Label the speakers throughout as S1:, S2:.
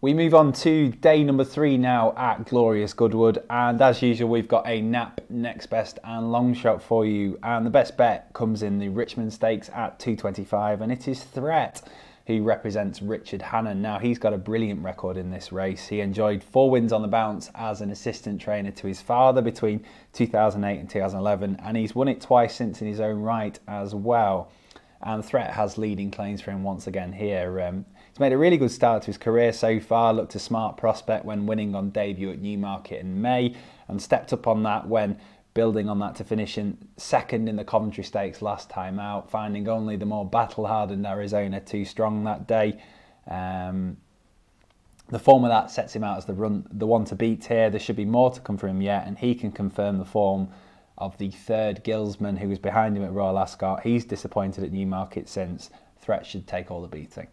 S1: We move on to day number 3 now at Glorious Goodwood, and as usual we've got a nap, next best and long shot for you, and the best bet comes in the Richmond Stakes at 225, and it is Threat who represents Richard Hannon. Now he's got a brilliant record in this race. He enjoyed 4 wins on the bounce as an assistant trainer to his father between 2008 and 2011, and he's won it twice since in his own right as well. And Threat has leading claims for him once again here. He's made a really good start to his career so far, looked a smart prospect when winning on debut at Newmarket in May, and stepped up on that when building on that to finish in second in the Coventry Stakes last time out, finding only the more battle-hardened Arizona too strong that day. The form of that sets him out as the one to beat here. There should be more to come for him yet, and he can confirm the form of the third Gillsman who was behind him at Royal Ascot. He's disappointed at Newmarket since. Threat should take all the beating.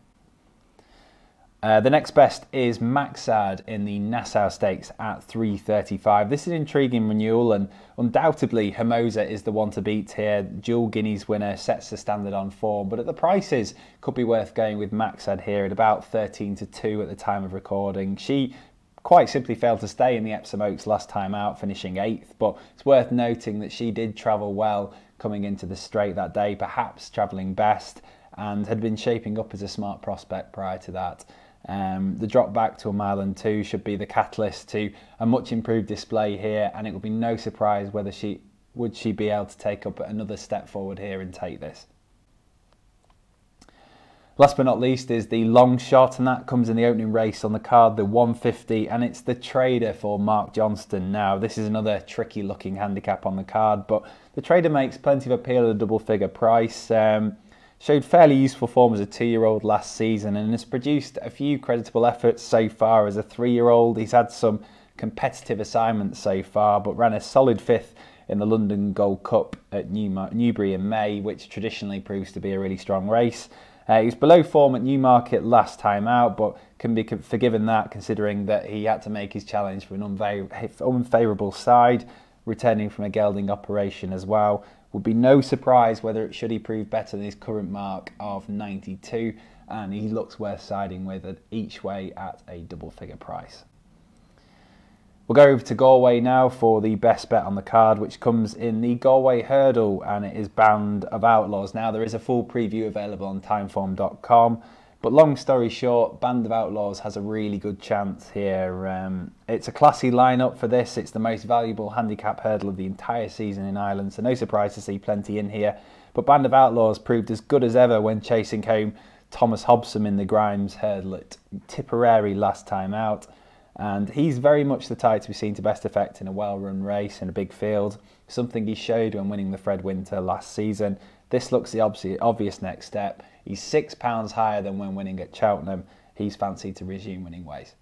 S1: The next best is Maqsad in the Nassau Stakes at 335. This is an intriguing renewal, and undoubtedly Hermosa is the one to beat here. Dual Guineas winner, sets the standard on form, but at the prices could be worth going with Maqsad here at about 13 to 2 at the time of recording. She quite simply failed to stay in the Epsom Oaks last time out, finishing 8th, but it's worth noting that she did travel well coming into the straight that day, perhaps travelling best, and had been shaping up as a smart prospect prior to that. The drop back to 1 mile and 2 should be the catalyst to a much improved display here, and it will be no surprise whether she be able to take up another step forward here and take this. Last but not least is the long shot, and that comes in the opening race on the card, the 150, and it's the Trader for Mark Johnston. Now this is another tricky looking handicap on the card, but the Trader makes plenty of appeal at a double figure price. Showed fairly useful form as a 2-year-old last season and has produced a few creditable efforts so far as a 3-year-old. He's had some competitive assignments so far, but ran a solid 5th in the London Gold Cup at Newbury in May, which traditionally proves to be a really strong race. He was below form at Newmarket last time out, but can be forgiven that considering that he had to make his challenge for an unfavourable side, returning from a gelding operation as well. Would be no surprise whether should he prove better than his current mark of 92, and he looks worth siding with each way at a double figure price. We'll go over to Galway now for the best bet on the card, which comes in the Galway Hurdle, and it is Band of Outlaws. Now there is a full preview available on Timeform.com, but long story short, Band of Outlaws has a really good chance here. It's a classy lineup for this. It's the most valuable handicap hurdle of the entire season in Ireland, so no surprise to see plenty in here. But Band of Outlaws proved as good as ever when chasing home Thomas Hobson in the Grimes Hurdle at Tipperary last time out. And he's very much the type to be seen to best effect in a well-run race in a big field, something he showed when winning the Fred Winter last season. This looks the obvious next step. He's £6 higher than when winning at Cheltenham. He's fancied to resume winning ways.